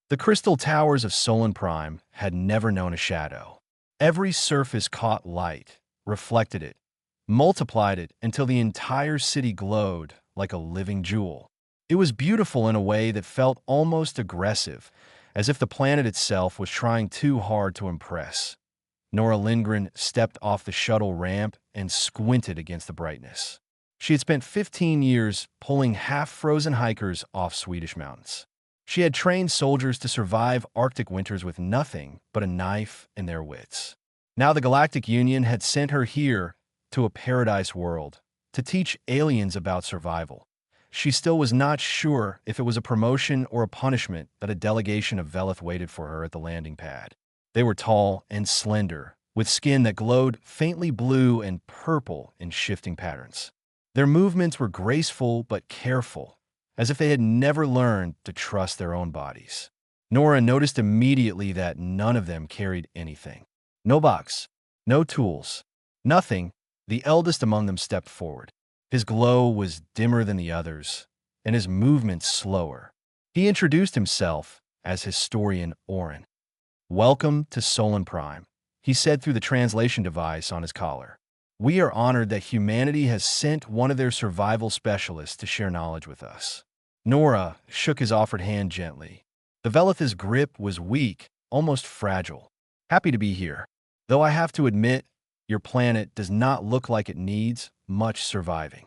The crystal towers of Solon Prime had never known a shadow. Every surface caught light, reflected it, multiplied it until the entire city glowed like a living jewel. It was beautiful in a way that felt almost aggressive, as if the planet itself was trying too hard to impress. Nora Lindgren stepped off the shuttle ramp and squinted against the brightness. She had spent 15 years pulling half-frozen hikers off Swedish mountains. She had trained soldiers to survive Arctic winters with nothing but a knife and their wits. Now the Galactic Union had sent her here to a paradise world to teach aliens about survival. She still was not sure if it was a promotion or a punishment that a delegation of Velith waited for her at the landing pad. They were tall and slender, with skin that glowed faintly blue and purple in shifting patterns. Their movements were graceful but careful, as if they had never learned to trust their own bodies. Nora noticed immediately that none of them carried anything. No box, no tools, nothing. The eldest among them stepped forward. His glow was dimmer than the others, and his movements slower. He introduced himself as historian Oren. "Welcome to Solon Prime," he said through the translation device on his collar. "We are honored that humanity has sent one of their survival specialists to share knowledge with us." Nora shook his offered hand gently. The Velith's grip was weak, almost fragile. "Happy to be here, though I have to admit, your planet does not look like it needs much surviving."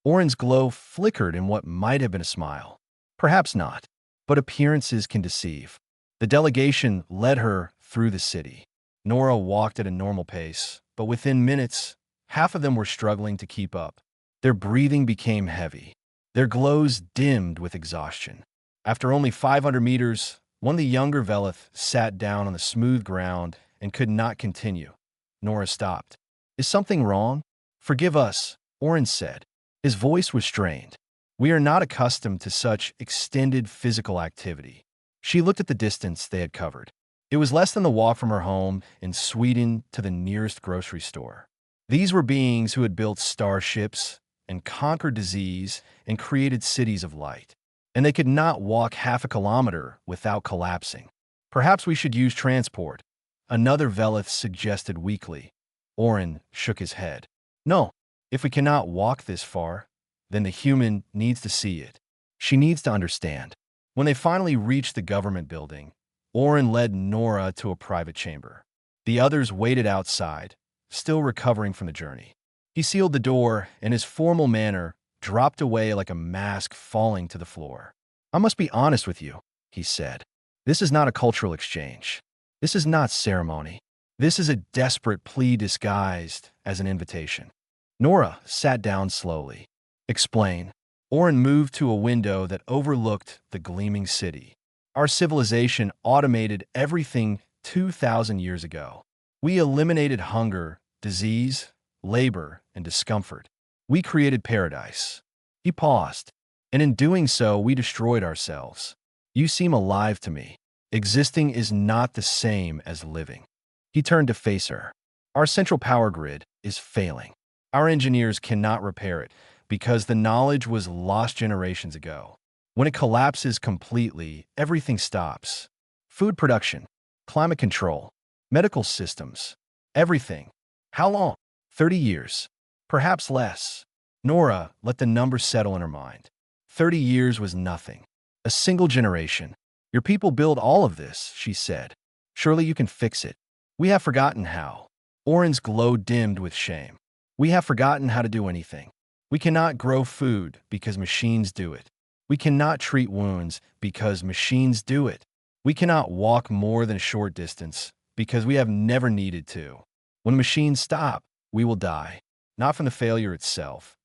Oren's glow flickered in what might have been a smile. Perhaps not, but appearances can deceive. The delegation led her through the city. Nora walked at a normal pace, but within minutes, half of them were struggling to keep up. Their breathing became heavy. Their glows dimmed with exhaustion. After only 500 meters, one of the younger Velith sat down on the smooth ground and could not continue. Nora stopped. "Is something wrong?" "Forgive us," Oren said. His voice was strained. "We are not accustomed to such extended physical activity." She looked at the distance they had covered. It was less than the walk from her home in Sweden to the nearest grocery store. These were beings who had built starships and conquered disease and created cities of light. And they could not walk half a kilometer without collapsing. "Perhaps we should use transport," another Velith suggested weakly. Oren shook his head. "No, if we cannot walk this far, then the human needs to see it. She needs to understand." When they finally reached the government building, Oren led Nora to a private chamber. The others waited outside, still recovering from the journey. He sealed the door, and his formal manner dropped away like a mask falling to the floor. "I must be honest with you," he said. "This is not a cultural exchange. This is not ceremony. This is a desperate plea disguised as an invitation." Nora sat down slowly. "Explain." Oren moved to a window that overlooked the gleaming city. "Our civilization automated everything 2,000 years ago. We eliminated hunger, disease, labor, and discomfort. We created paradise." He paused. "And in doing so, we destroyed ourselves. You seem alive to me. Existing is not the same as living." He turned to face her. "Our central power grid is failing. Our engineers cannot repair it because the knowledge was lost generations ago. When it collapses completely, everything stops. Food production, climate control, medical systems, everything. How long? 30 years. Perhaps less." Nora let the number settle in her mind. 30 years was nothing. A single generation. "Your people build all of this," she said. "Surely you can fix it." "We have forgotten how." Oren's glow dimmed with shame. "We have forgotten how to do anything. We cannot grow food because machines do it. We cannot treat wounds because machines do it. We cannot walk more than a short distance because we have never needed to. When machines stop, we will die, not from the failure itself,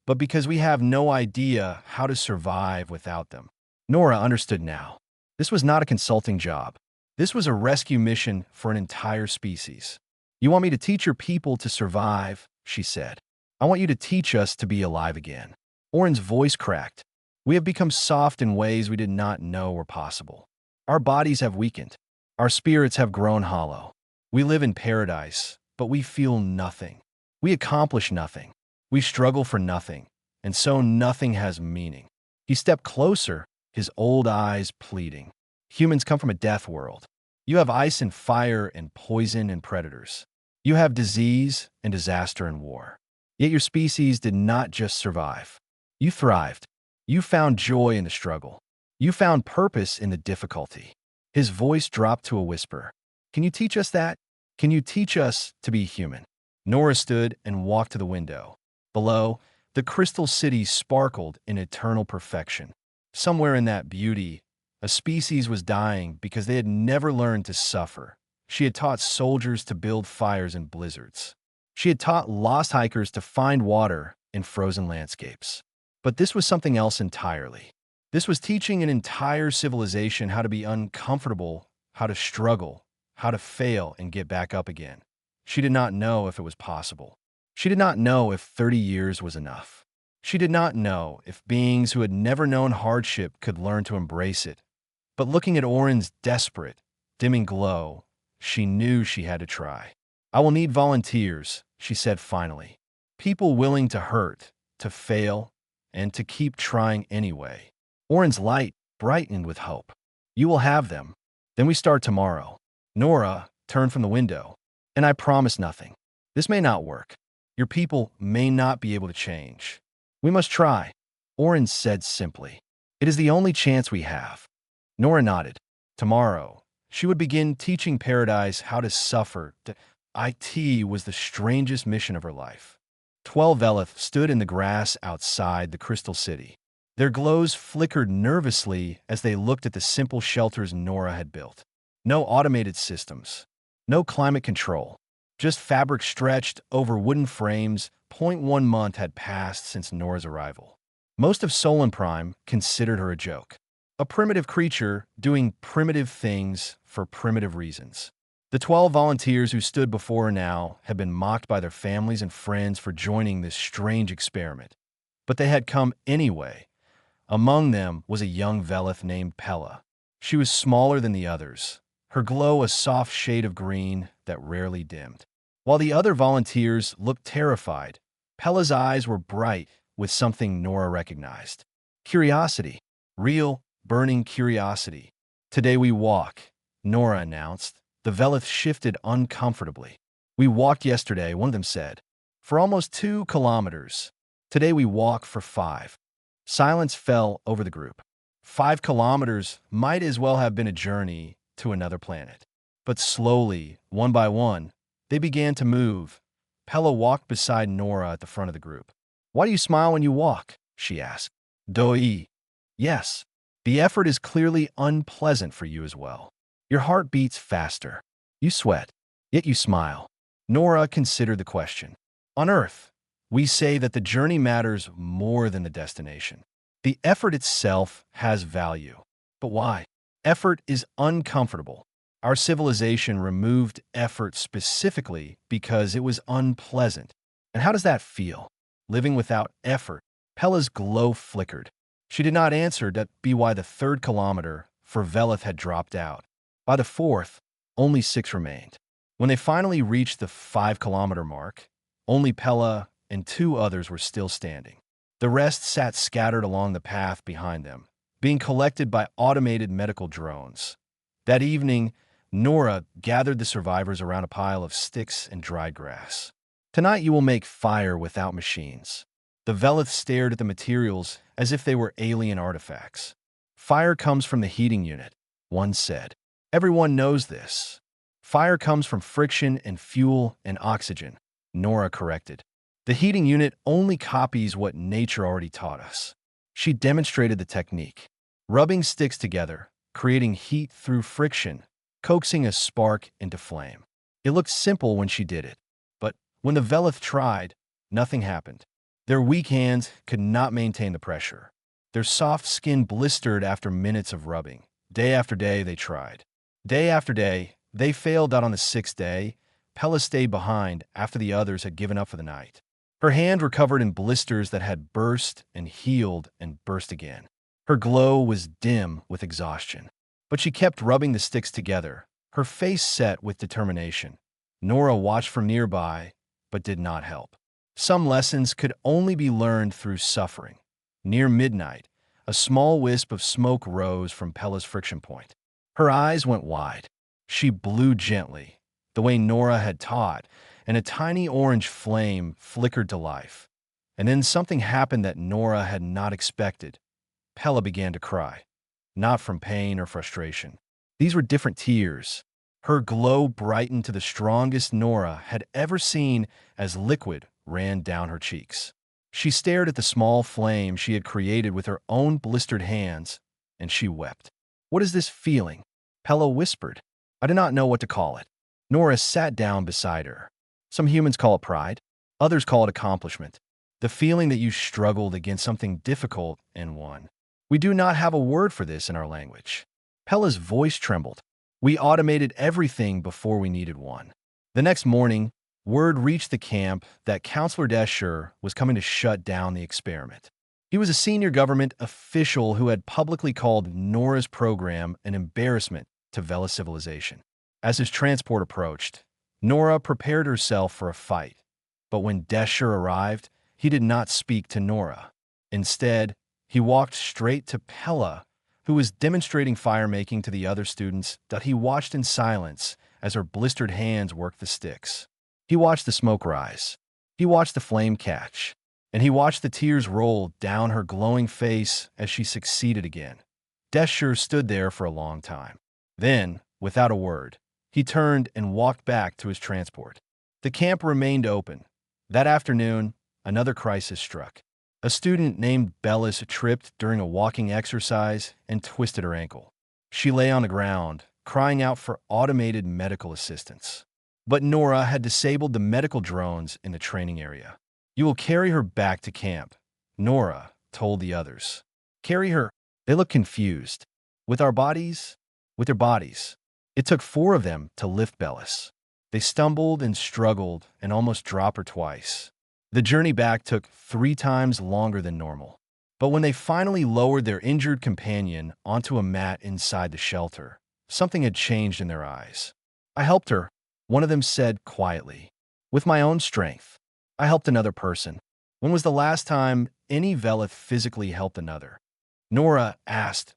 but because we have no idea how to survive without them." Nora understood now. This was not a consulting job. This was a rescue mission for an entire species. "You want me to teach your people to survive," she said. "I want you to teach us to be alive again." Oren's voice cracked. "We have become soft in ways we did not know were possible. Our bodies have weakened. Our spirits have grown hollow. We live in paradise, but we feel nothing. We accomplish nothing. We struggle for nothing, and so nothing has meaning." He stepped closer, his old eyes pleading. Humans come from a death world. You have ice and fire and poison and predators. You have disease and disaster and war. Yet your species did not just survive. You thrived. You found joy in the struggle. You found purpose in the difficulty. His voice dropped to a whisper. Can you teach us that? Can you teach us to be human? Nora stood and walked to the window. Below, the crystal city sparkled in eternal perfection. Somewhere in that beauty, a species was dying because they had never learned to suffer. She had taught soldiers to build fires in blizzards. She had taught lost hikers to find water in frozen landscapes. But this was something else entirely. This was teaching an entire civilization how to be uncomfortable, how to struggle, how to fail and get back up again. She did not know if it was possible. She did not know if 30 years was enough. She did not know if beings who had never known hardship could learn to embrace it. But looking at Oren's desperate, dimming glow, she knew she had to try. I will need volunteers, she said finally. People willing to hurt, to fail, and to keep trying anyway. Oren's light brightened with hope. You will have them. Then we start tomorrow. Nora turned from the window. And I promise nothing. This may not work. Your people may not be able to change. We must try, Oren said simply. It is the only chance we have. Nora nodded. Tomorrow, she would begin teaching Paradise how to suffer. IT was the strangest mission of her life. 12 Veleth stood in the grass outside the Crystal City. Their glows flickered nervously as they looked at the simple shelters Nora had built. No automated systems. No climate control. Just fabric stretched over wooden frames. 0.1 month had passed since Nora's arrival. Most of Solon Prime considered her a joke. A primitive creature doing primitive things for primitive reasons. The 12 volunteers who stood before her now had been mocked by their families and friends for joining this strange experiment. But they had come anyway. Among them was a young Veleth named Pella. She was smaller than the others, her glow a soft shade of green that rarely dimmed. While the other volunteers looked terrified, Pella's eyes were bright with something Nora recognized. Curiosity. Real, burning curiosity. Today we walk, Nora announced. The Veleth shifted uncomfortably. We walked yesterday, one of them said, for almost 2 kilometers. Today we walk for 5. Silence fell over the group. 5 kilometers might as well have been a journey to another planet. But slowly, one by one, they began to move. Pella walked beside Nora at the front of the group. Why do you smile when you walk? She asked. Doi. Yes. The effort is clearly unpleasant for you as well. Your heart beats faster. You sweat. Yet you smile. Nora considered the question. On Earth, we say that the journey matters more than the destination. The effort itself has value. But why? Effort is uncomfortable. Our civilization removed effort specifically because it was unpleasant. And how does that feel? Living without effort. Pella's glow flickered. She did not answer that be why the 3rd kilometer for Veleth had dropped out. By the 4th, only 6 remained. When they finally reached the 5-kilometer mark, only Pella and 2 others were still standing. The rest sat scattered along the path behind them, being collected by automated medical drones. That evening, Nora gathered the survivors around a pile of sticks and dried grass. Tonight you will make fire without machines. The Veleth stared at the materials as if they were alien artifacts. Fire comes from the heating unit, one said. Everyone knows this. Fire comes from friction and fuel and oxygen, Nora corrected. The heating unit only copies what nature already taught us. She demonstrated the technique. Rubbing sticks together, creating heat through friction, coaxing a spark into flame. It looked simple when she did it. But when the Veleth tried, nothing happened. Their weak hands could not maintain the pressure. Their soft skin blistered after minutes of rubbing. Day after day, they tried. Day after day, they failed out on the 6th day. Pella stayed behind after the others had given up for the night. Her hand were covered in blisters that had burst and healed and burst again. Her glow was dim with exhaustion. But she kept rubbing the sticks together, her face set with determination. Nora watched from nearby, but did not help. Some lessons could only be learned through suffering. Near midnight, a small wisp of smoke rose from Pella's friction point. Her eyes went wide. She blew gently, the way Nora had taught, and a tiny orange flame flickered to life. And then something happened that Nora had not expected. Pella began to cry, not from pain or frustration. These were different tears. Her glow brightened to the strongest Nora had ever seen as liquid ran down her cheeks. She stared at the small flame she had created with her own blistered hands, and she wept. "What is this feeling?" Pella whispered. "I do not know what to call it." Nora sat down beside her. "Some humans call it pride. Others call it accomplishment. The feeling that you struggled against something difficult and won. We do not have a word for this in our language." Pella's voice trembled. "We automated everything before we needed one." The next morning, word reached the camp that Counselor Desher was coming to shut down the experiment. He was a senior government official who had publicly called Nora's program an embarrassment to Vela civilization. As his transport approached, Nora prepared herself for a fight. But when Desher arrived, he did not speak to Nora. Instead, he walked straight to Pella, who was demonstrating firemaking to the other students that he watched in silence as her blistered hands worked the sticks. He watched the smoke rise. He watched the flame catch. And he watched the tears roll down her glowing face as she succeeded again. Desher stood there for a long time. Then, without a word, he turned and walked back to his transport. The camp remained open. That afternoon, another crisis struck. A student named Bellis tripped during a walking exercise and twisted her ankle. She lay on the ground, crying out for automated medical assistance. But Nora had disabled the medical drones in the training area. "You will carry her back to camp," Nora told the others. "Carry her." They looked confused. "With our bodies?" "With their bodies." It took 4 of them to lift Bellis. They stumbled and struggled and almost dropped her twice. The journey back took 3 times longer than normal. But when they finally lowered their injured companion onto a mat inside the shelter, something had changed in their eyes. "I helped her," one of them said quietly. "With my own strength. I helped another person." "When was the last time any Velith physically helped another?" Nora asked.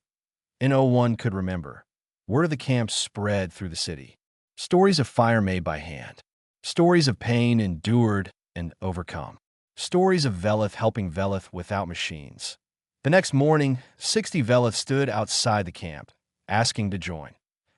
No one could remember. Word of the camp spread through the city. Stories of fire made by hand. Stories of pain endured and overcome. Stories of Velith helping Velith without machines. The next morning, 60 Velith stood outside the camp, asking to join.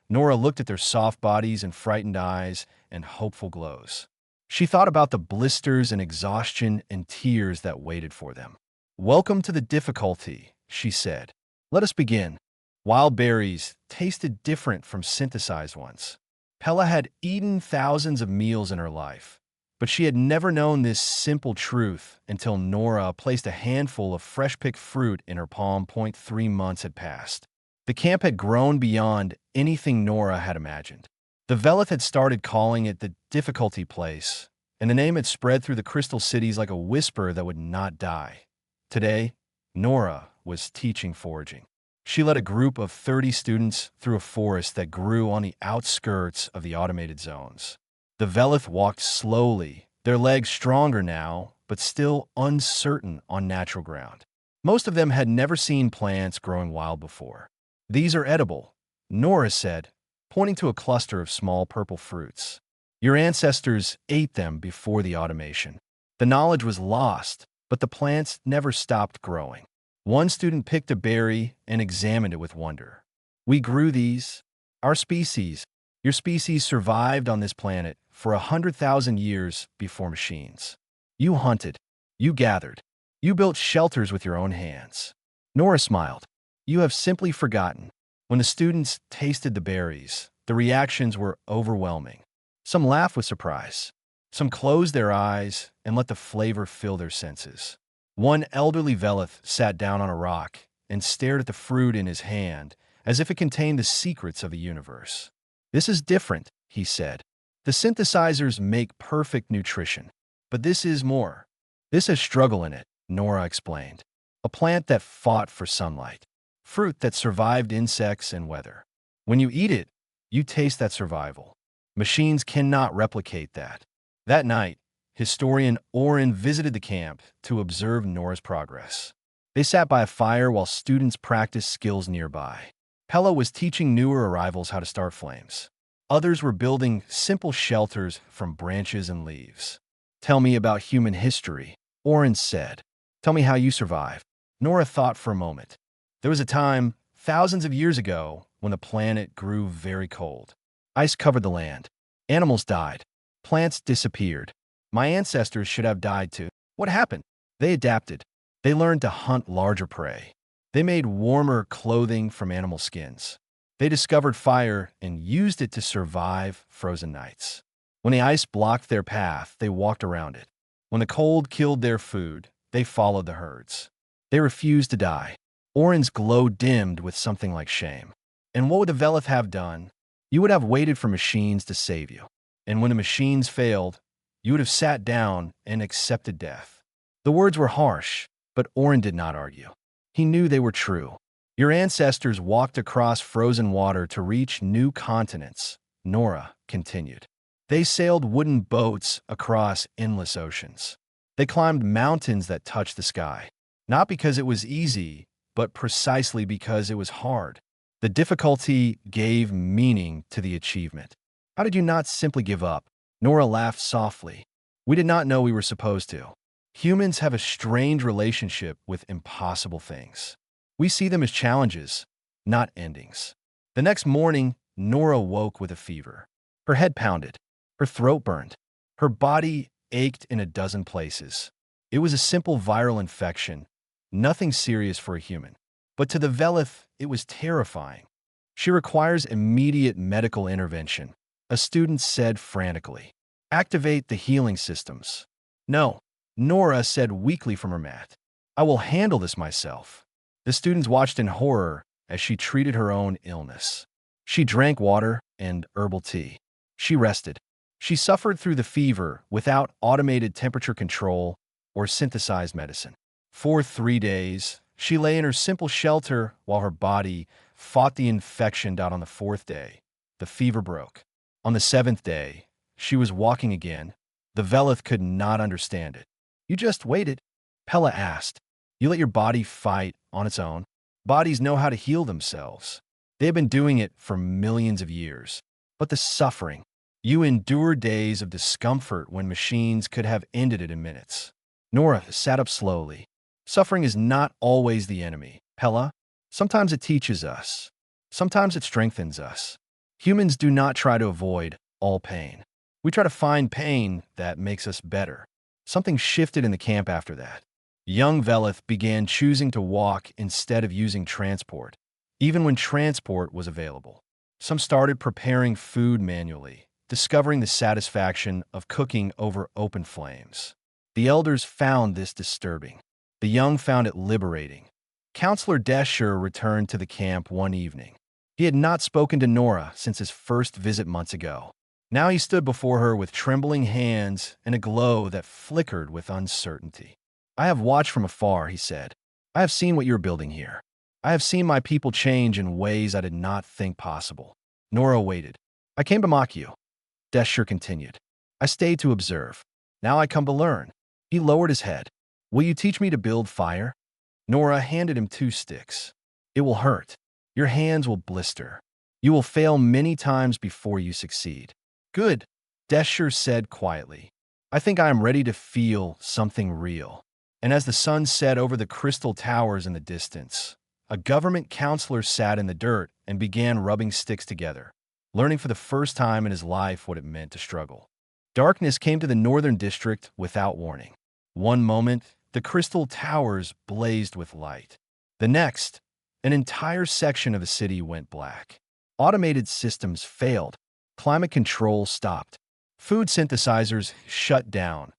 Nora looked at their soft bodies and frightened eyes and hopeful glows. She thought about the blisters and exhaustion and tears that waited for them. "Welcome to the difficulty," she said. "Let us begin." Wild berries tasted different from synthesized ones. Pella had eaten thousands of meals in her life, but she had never known this simple truth until Nora placed a handful of fresh-picked fruit in her palm. 3 months had passed. The camp had grown beyond anything Nora had imagined. The Velith had started calling it the difficulty place, and the name had spread through the crystal cities like a whisper that would not die. Today, Nora was teaching foraging. She led a group of 30 students through a forest that grew on the outskirts of the automated zones. The Velith walked slowly, their legs stronger now, but still uncertain on natural ground. Most of them had never seen plants growing wild before. "These are edible," Nora said, pointing to a cluster of small purple fruits. "Your ancestors ate them before the automation." The knowledge was lost, but the plants never stopped growing. One student picked a berry and examined it with wonder. "We grew these. Our species, your species survived on this planet for 100,000 years before machines. You hunted. You gathered. You built shelters with your own hands." Nora smiled. "You have simply forgotten." When the students tasted the berries, the reactions were overwhelming. Some laughed with surprise. Some closed their eyes and let the flavor fill their senses. One elderly Velith sat down on a rock and stared at the fruit in his hand as if it contained the secrets of the universe. "This is different," he said. "The synthesizers make perfect nutrition. But this is more. This has struggle in it," Nora explained. "A plant that fought for sunlight. Fruit that survived insects and weather. When you eat it, you taste that survival. Machines cannot replicate that." That night, historian Oren visited the camp to observe Nora's progress. They sat by a fire while students practiced skills nearby. Pella was teaching newer arrivals how to start flames. Others were building simple shelters from branches and leaves. Tell me about human history, Oren said. Tell me how you survived. Nora thought for a moment. There was a time, thousands of years ago, when the planet grew very cold. Ice covered the land. Animals died. Plants disappeared. My ancestors should have died too. What happened? They adapted. They learned to hunt larger prey. They made warmer clothing from animal skins. They discovered fire and used it to survive frozen nights. When the ice blocked their path, they walked around it. When the cold killed their food, they followed the herds. They refused to die. Oren's glow dimmed with something like shame. And what would the Velith have done? You would have waited for machines to save you. And when the machines failed, you would have sat down and accepted death. The words were harsh, but Oren did not argue. He knew they were true. Your ancestors walked across frozen water to reach new continents, Nora continued. They sailed wooden boats across endless oceans. They climbed mountains that touched the sky, not because it was easy, but precisely because it was hard. The difficulty gave meaning to the achievement. How did you not simply give up? Nora laughed softly. We did not know we were supposed to. Humans have a strange relationship with impossible things. We see them as challenges, not endings. The next morning, Nora woke with a fever. Her head pounded. Her throat burned. Her body ached in a dozen places. It was a simple viral infection, nothing serious for a human. But to the Velith, it was terrifying. She requires immediate medical intervention, a student said frantically. Activate the healing systems. No, Nora said weakly from her mat. I will handle this myself. The students watched in horror as she treated her own illness. She drank water and herbal tea. She rested. She suffered through the fever without automated temperature control or synthesized medicine. For 3 days, she lay in her simple shelter while her body fought the infection. On the 4th day, the fever broke. On the 7th day, she was walking again. The Velith could not understand it. You just waited? Pella asked. You let your body fight on its own? Bodies know how to heal themselves. They have been doing it for millions of years. But the suffering. You endure days of discomfort when machines could have ended it in minutes. Nora sat up slowly. Suffering is not always the enemy, Pella. Sometimes it teaches us. Sometimes it strengthens us. Humans do not try to avoid all pain. We try to find pain that makes us better. Something shifted in the camp after that. Young Velith began choosing to walk instead of using transport, even when transport was available. Some started preparing food manually, discovering the satisfaction of cooking over open flames. The elders found this disturbing. The young found it liberating. Counselor Desher returned to the camp one evening. He had not spoken to Nora since his first visit months ago. Now he stood before her with trembling hands and a glow that flickered with uncertainty. I have watched from afar, he said. I have seen what you're building here. I have seen my people change in ways I did not think possible. Nora waited. I came to mock you. Desher continued. I stayed to observe. Now I come to learn. He lowered his head. Will you teach me to build fire? Nora handed him 2 sticks. It will hurt. Your hands will blister. You will fail many times before you succeed. Good, Desher said quietly. I think I am ready to feel something real. And as the sun set over the crystal towers in the distance, a government counselor sat in the dirt and began rubbing sticks together, learning for the first time in his life what it meant to struggle. Darkness came to the northern district without warning. One moment, the crystal towers blazed with light. The next, an entire section of the city went black. Automated systems failed. Climate control stopped. Food synthesizers shut down.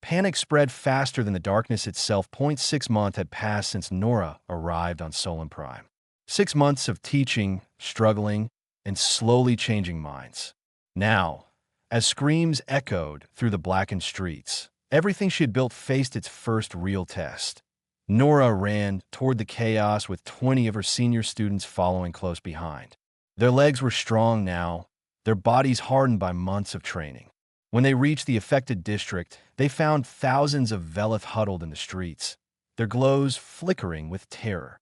Panic spread faster than the darkness itself. 6 months had passed since Nora arrived on Solon Prime. 6 months of teaching, struggling, and slowly changing minds. Now, as screams echoed through the blackened streets, everything she had built faced its first real test. Nora ran toward the chaos with 20 of her senior students following close behind. Their legs were strong now, their bodies hardened by months of training. When they reached the affected district, they found thousands of Velith huddled in the streets, their glows flickering with terror.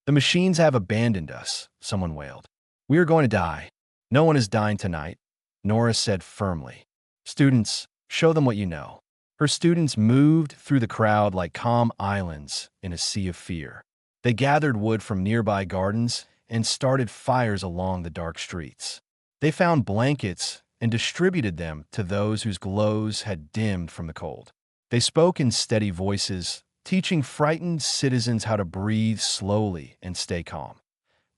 The machines have abandoned us, someone wailed. We are going to die. No one is dying tonight, Nora said firmly. Students, show them what you know. Her students moved through the crowd like calm islands in a sea of fear. They gathered wood from nearby gardens and started fires along the dark streets. They found blankets and distributed them to those whose glows had dimmed from the cold. They spoke in steady voices, teaching frightened citizens how to breathe slowly and stay calm.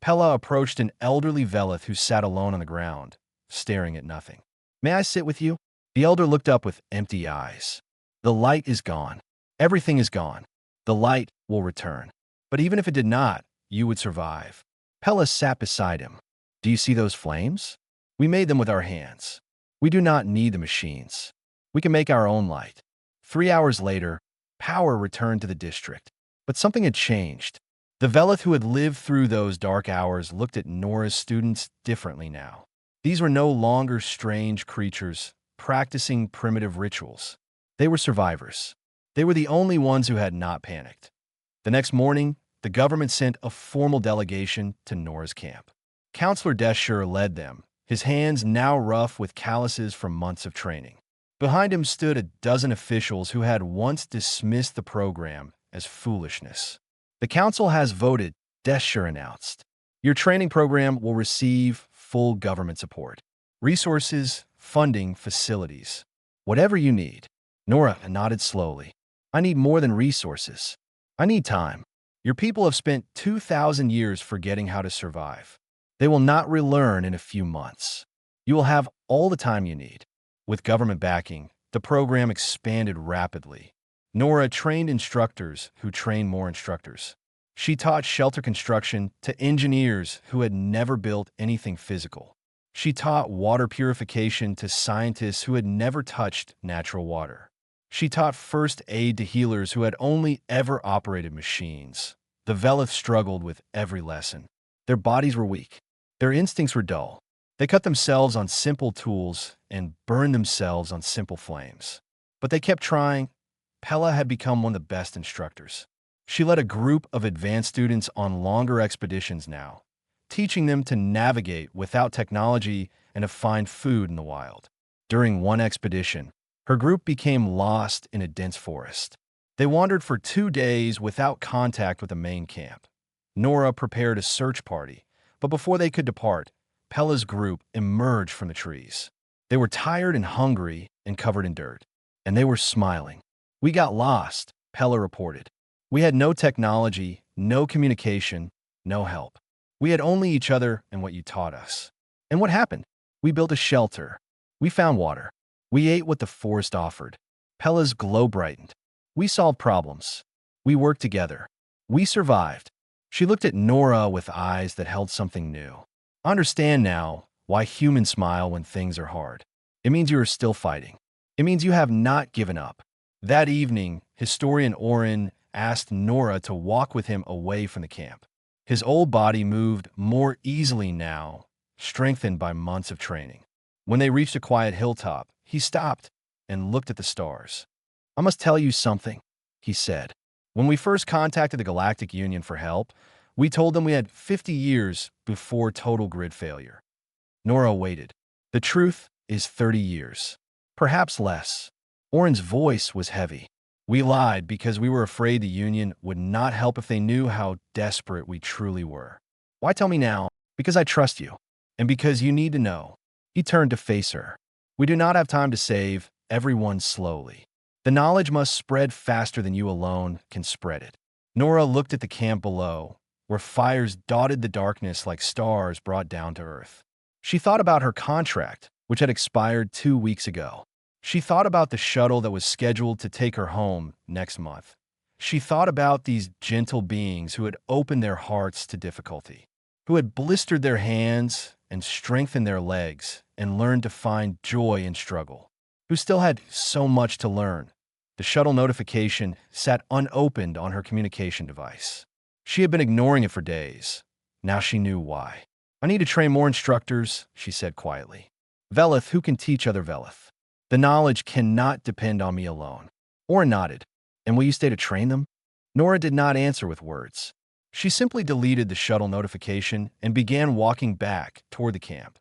Pella approached an elderly Velith who sat alone on the ground, staring at nothing. May I sit with you? The elder looked up with empty eyes. The light is gone. Everything is gone. The light will return. But even if it did not, you would survive. Pella sat beside him. Do you see those flames? We made them with our hands. We do not need the machines. We can make our own light. 3 hours later, power returned to the district. But something had changed. The Velith who had lived through those dark hours looked at Nora's students differently now. These were no longer strange creatures practicing primitive rituals. They were survivors. They were the only ones who had not panicked. The next morning, the government sent a formal delegation to Nora's camp. Counselor Deschure led them, his hands now rough with calluses from months of training. Behind him stood a dozen officials who had once dismissed the program as foolishness. The council has voted, Deschure announced. Your training program will receive full government support. Resources, funding, facilities. Whatever you need. Nora nodded slowly. I need more than resources. I need time. Your people have spent 2,000 years forgetting how to survive. They will not relearn in a few months. You will have all the time you need. With government backing, the program expanded rapidly. Nora trained instructors who trained more instructors. She taught shelter construction to engineers who had never built anything physical. She taught water purification to scientists who had never touched natural water. She taught first aid to healers who had only ever operated machines. The Velith struggled with every lesson. Their bodies were weak. Their instincts were dull. They cut themselves on simple tools and burned themselves on simple flames. But they kept trying. Pella had become one of the best instructors. She led a group of advanced students on longer expeditions now, teaching them to navigate without technology and to find food in the wild. During one expedition, her group became lost in a dense forest. They wandered for 2 days without contact with the main camp. Nora prepared a search party, but before they could depart, Pella's group emerged from the trees. They were tired and hungry and covered in dirt, and they were smiling. We got lost, Pella reported. We had no technology, no communication, no help. We had only each other and what you taught us. And what happened? We built a shelter. We found water. We ate what the forest offered. Pella's glow brightened. We solved problems. We worked together. We survived. She looked at Nora with eyes that held something new. I understand now why humans smile when things are hard. It means you are still fighting. It means you have not given up. That evening, historian Oren asked Nora to walk with him away from the camp. His old body moved more easily now, strengthened by months of training. When they reached a quiet hilltop, he stopped and looked at the stars. I must tell you something, he said. When we first contacted the Galactic Union for help, we told them we had 50 years before total grid failure. Nora waited. The truth is 30 years. Perhaps less. Oren's voice was heavy. We lied because we were afraid the Union would not help if they knew how desperate we truly were. Why tell me now? Because I trust you. And because you need to know. He turned to face her. We do not have time to save everyone slowly. The knowledge must spread faster than you alone can spread it. Nora looked at the camp below, where fires dotted the darkness like stars brought down to earth. She thought about her contract, which had expired 2 weeks ago. She thought about the shuttle that was scheduled to take her home next month. She thought about these gentle beings who had opened their hearts to difficulty, who had blistered their hands and strengthened their legs and learned to find joy in struggle, who still had so much to learn. The shuttle notification sat unopened on her communication device. She had been ignoring it for days. Now she knew why. I need to train more instructors, she said quietly. Velith who can teach other Velith. The knowledge cannot depend on me alone. Oren nodded. And will you stay to train them? Nora did not answer with words. She simply deleted the shuttle notification and began walking back toward the camp.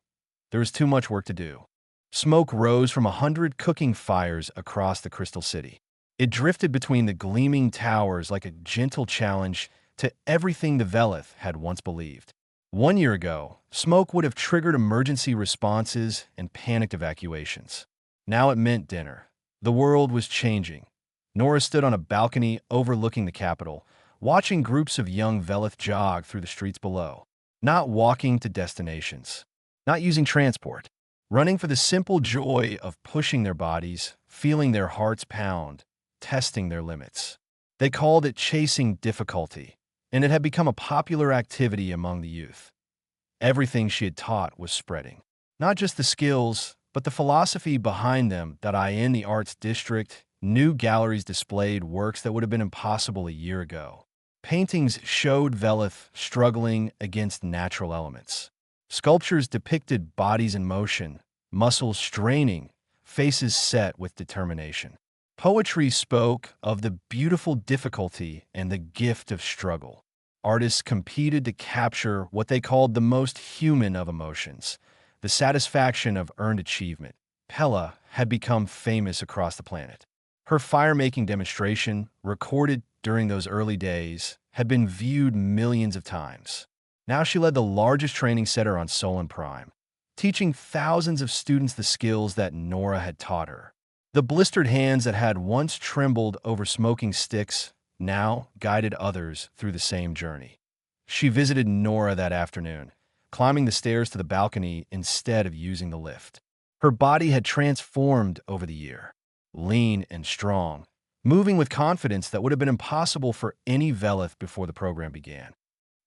There was too much work to do. Smoke rose from 100 cooking fires across the Crystal City. It drifted between the gleaming towers like a gentle challenge to everything the Velith had once believed. 1 year ago, smoke would have triggered emergency responses and panicked evacuations. Now it meant dinner. The world was changing. Nora stood on a balcony overlooking the capital, watching groups of young Velith jog through the streets below. Not walking to destinations. Not using transport. Running for the simple joy of pushing their bodies, feeling their hearts pound, testing their limits. They called it chasing difficulty, and it had become a popular activity among the youth. Everything she had taught was spreading. Not just the skills, but the philosophy behind them. That in the arts district, new galleries displayed works that would have been impossible a year ago. Paintings showed Velith struggling against natural elements. Sculptures depicted bodies in motion, muscles straining, faces set with determination. Poetry spoke of the beautiful difficulty and the gift of struggle. Artists competed to capture what they called the most human of emotions, the satisfaction of earned achievement. Pella had become famous across the planet. Her fire-making demonstration, recorded during those early days, had been viewed millions of times. Now she led the largest training center on Solon Prime, teaching thousands of students the skills that Nora had taught her. The blistered hands that had once trembled over smoking sticks now guided others through the same journey. She visited Nora that afternoon, climbing the stairs to the balcony instead of using the lift. Her body had transformed over the year, lean and strong, moving with confidence that would have been impossible for any Velith before the program began.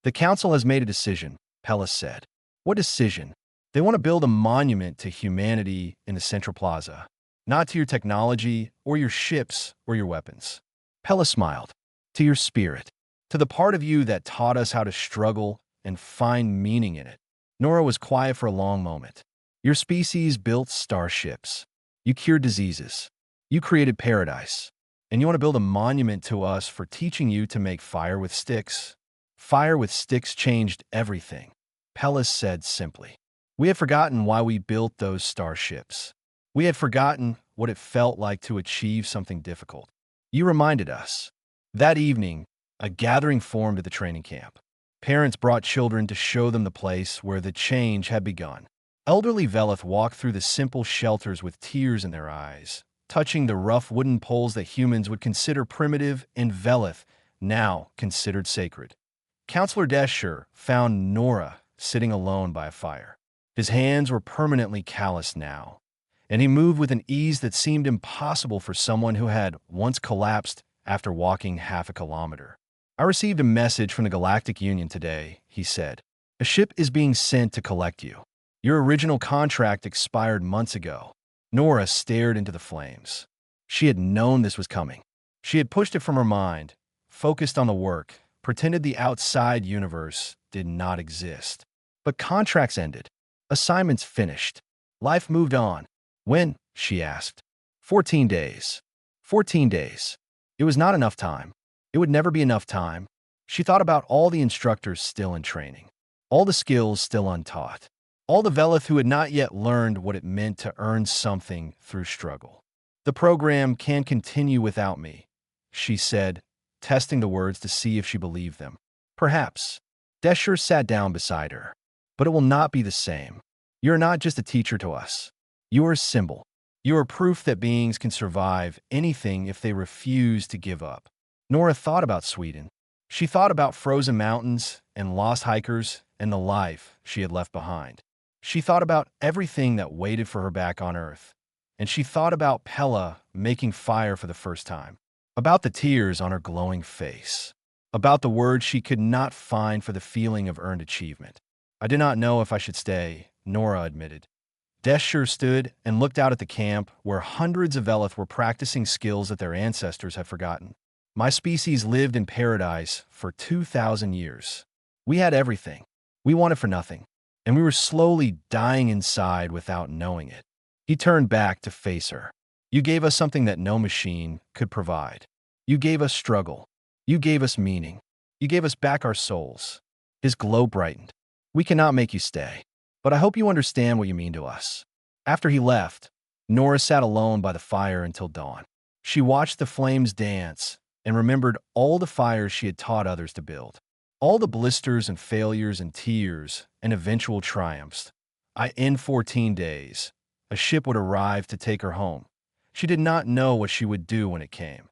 The council has made a decision, Pella said. What decision? They want to build a monument to humanity in the Central Plaza, not to your technology or your ships or your weapons. Pella smiled. To your spirit, to the part of you that taught us how to struggle and find meaning in it. Nora was quiet for a long moment. Your species built starships. You cured diseases. You created paradise. And you want to build a monument to us for teaching you to make fire with sticks? Fire with sticks changed everything, Pella said simply. We had forgotten why we built those starships. We had forgotten what it felt like to achieve something difficult. You reminded us. That evening, a gathering formed at the training camp. Parents brought children to show them the place where the change had begun. Elderly Velith walked through the simple shelters with tears in their eyes, touching the rough wooden poles that humans would consider primitive and Velith now considered sacred. Counselor Desher found Nora sitting alone by a fire. His hands were permanently calloused now, and he moved with an ease that seemed impossible for someone who had once collapsed after walking half a kilometer. I received a message from the Galactic Union today, he said. A ship is being sent to collect you. Your original contract expired months ago. Nora stared into the flames. She had known this was coming. She had pushed it from her mind, focused on the work, pretended the outside universe did not exist. But contracts ended. Assignments finished. Life moved on. When? She asked. 14 days. 14 days. It was not enough time. It would never be enough time. She thought about all the instructors still in training, all the skills still untaught, all the Velith who had not yet learned what it meant to earn something through struggle. The program can continue without me, she said, testing the words to see if she believed them. Perhaps. Desher sat down beside her. But it will not be the same. You're not just a teacher to us. You are a symbol. You are proof that beings can survive anything if they refuse to give up. Nora thought about Sweden. She thought about frozen mountains and lost hikers and the life she had left behind. She thought about everything that waited for her back on Earth. And she thought about Pella making fire for the first time. About the tears on her glowing face. About the words she could not find for the feeling of earned achievement. I did not know if I should stay, Nora admitted. Desher stood and looked out at the camp where hundreds of Velith were practicing skills that their ancestors had forgotten. My species lived in paradise for 2,000 years. We had everything. We wanted for nothing. And we were slowly dying inside without knowing it. He turned back to face her. You gave us something that no machine could provide. You gave us struggle. You gave us meaning. You gave us back our souls. His glow brightened. We cannot make you stay, but I hope you understand what you mean to us. After he left, Nora sat alone by the fire until dawn. She watched the flames dance and remembered all the fires she had taught others to build. All the blisters and failures and tears and eventual triumphs. In 14 days, a ship would arrive to take her home. She did not know what she would do when it came.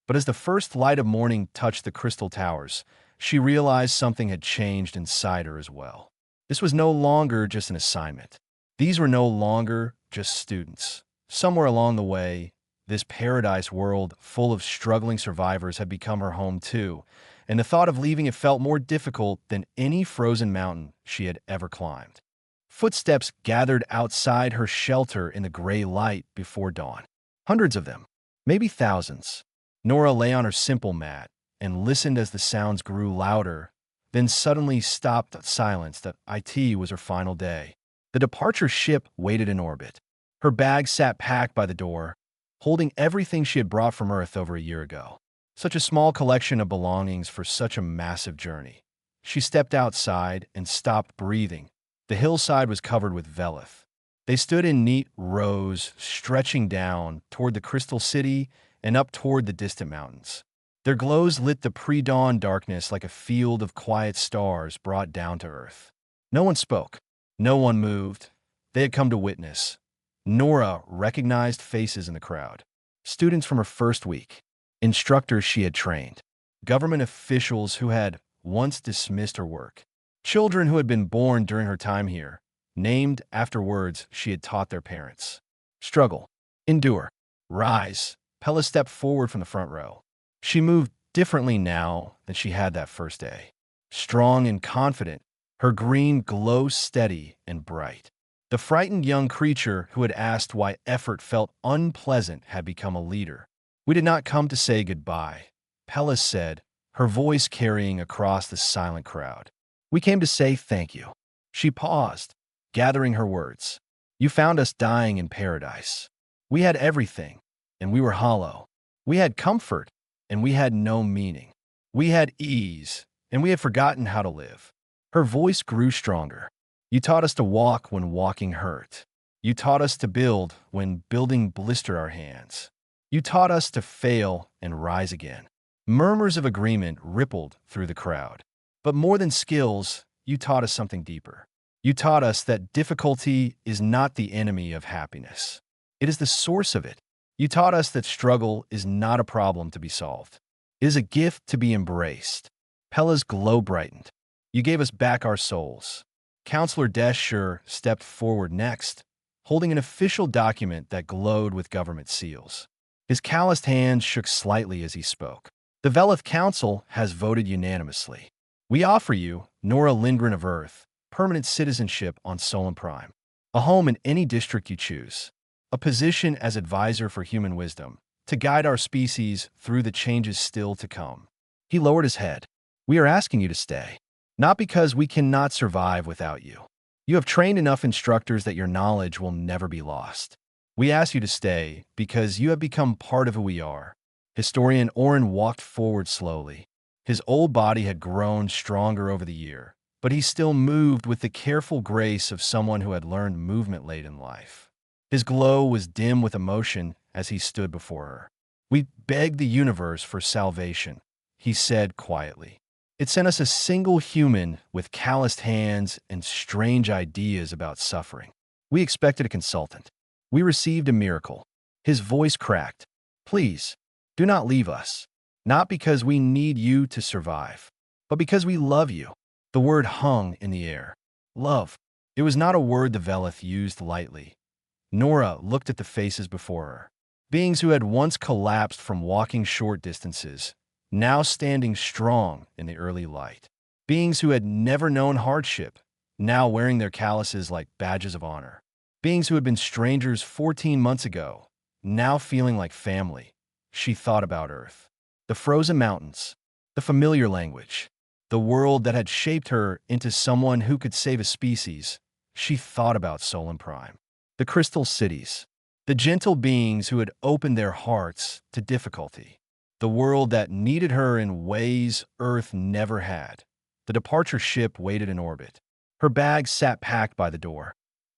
But as the first light of morning touched the crystal towers, she realized something had changed inside her as well. This was no longer just an assignment. These were no longer just students. Somewhere along the way, this paradise world full of struggling survivors had become her home too, and the thought of leaving it felt more difficult than any frozen mountain she had ever climbed. Footsteps gathered outside her shelter in the gray light before dawn. Hundreds of them, maybe thousands. Nora lay on her simple mat and listened as the sounds grew louder, then suddenly stopped silence that it was her final day. The departure ship waited in orbit. Her bag sat packed by the door, holding everything she had brought from Earth over a year ago. Such a small collection of belongings for such a massive journey. She stepped outside and stopped breathing. The hillside was covered with velith. They stood in neat rows, stretching down toward the crystal city and up toward the distant mountains. Their glows lit the pre-dawn darkness like a field of quiet stars brought down to Earth. No one spoke. No one moved. They had come to witness. Nora recognized faces in the crowd. Students from her first week. Instructors she had trained. Government officials who had once dismissed her work. Children who had been born during her time here, named after words she had taught their parents. Struggle. Endure. Rise. Pella stepped forward from the front row. She moved differently now than she had that first day. Strong and confident, her green glow steady and bright. The frightened young creature who had asked why effort felt unpleasant had become a leader. We did not come to say goodbye, Pella said, her voice carrying across the silent crowd. We came to say thank you. She paused, gathering her words. You found us dying in paradise. We had everything, and we were hollow. We had comfort, and we had no meaning. We had ease, and we had forgotten how to live. Her voice grew stronger. You taught us to walk when walking hurt. You taught us to build when building blistered our hands. You taught us to fail and rise again. Murmurs of agreement rippled through the crowd. But more than skills, you taught us something deeper. You taught us that difficulty is not the enemy of happiness. It is the source of it. You taught us that struggle is not a problem to be solved. It is a gift to be embraced. Pella's glow brightened. You gave us back our souls. Counselor Desher stepped forward next, holding an official document that glowed with government seals. His calloused hands shook slightly as he spoke. The Velith Council has voted unanimously. We offer you, Nora Lindgren of Earth, permanent citizenship on Solon Prime, a home in any district you choose, a position as advisor for human wisdom, to guide our species through the changes still to come. He lowered his head. We are asking you to stay, not because we cannot survive without you. You have trained enough instructors that your knowledge will never be lost. We ask you to stay because you have become part of who we are. Historian Oren walked forward slowly. His old body had grown stronger over the year, but he still moved with the careful grace of someone who had learned movement late in life. His glow was dim with emotion as he stood before her. We beg the universe for salvation, he said quietly. It sent us a single human with calloused hands and strange ideas about suffering. We expected a consultant. We received a miracle. His voice cracked. Please, do not leave us. Not because we need you to survive, but because we love you. The word hung in the air. Love. It was not a word the Velith used lightly. Nora looked at the faces before her. Beings who had once collapsed from walking short distances, now standing strong in the early light. Beings who had never known hardship, now wearing their calluses like badges of honor. Beings who had been strangers 14 months ago, now feeling like family. She thought about Earth. The frozen mountains, the familiar language, the world that had shaped her into someone who could save a species. She thought about Solon Prime. The crystal cities, the gentle beings who had opened their hearts to difficulty. the world that needed her in ways Earth never had. The departure ship waited in orbit. Her bag sat packed by the door,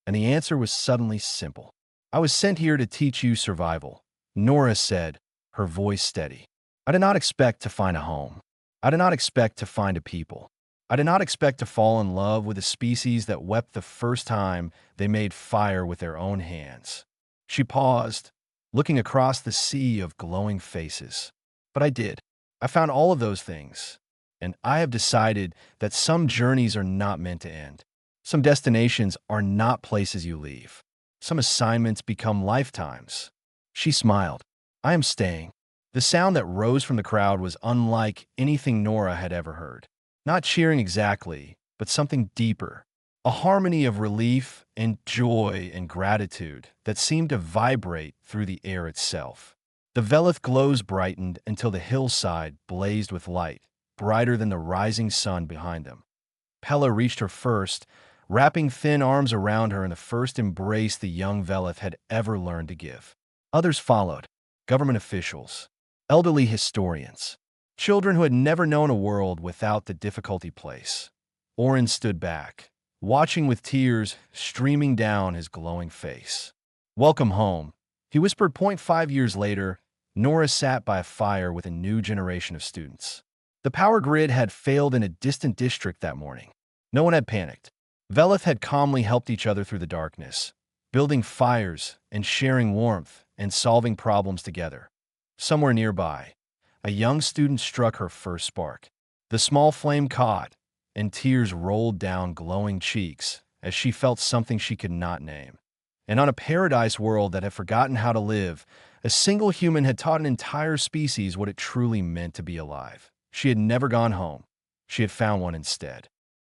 and the answer was suddenly simple. "I was sent here to teach you survival," Nora said, her voice steady. "I did not expect to find a home. I did not expect to find a people. I did not expect to fall in love with a species that wept the first time they made fire with their own hands." She paused, looking across the sea of glowing faces. "But I did. I found all of those things. And I have decided that some journeys are not meant to end. Some destinations are not places you leave. Some assignments become lifetimes." She smiled. "I am staying." The sound that rose from the crowd was unlike anything Nora had ever heard. Not cheering exactly, but something deeper. A harmony of relief and joy and gratitude that seemed to vibrate through the air itself. The Velith glows brightened until the hillside blazed with light, brighter than the rising sun behind them. Pella reached her first, wrapping thin arms around her in the first embrace the young Velith had ever learned to give. Others followed, government officials, elderly historians, children who had never known a world without the difficulty place. Orin stood back, watching with tears streaming down his glowing face. "Welcome home," he whispered. 5 years later, Nora sat by a fire with a new generation of students. The power grid had failed in a distant district that morning. No one had panicked. Velith had calmly helped each other through the darkness, building fires and sharing warmth and solving problems together. Somewhere nearby, a young student struck her first spark. The small flame caught, and tears rolled down glowing cheeks as she felt something she could not name. And on a paradise world that had forgotten how to live, a single human had taught an entire species what it truly meant to be alive. She had never gone home. She had found one instead.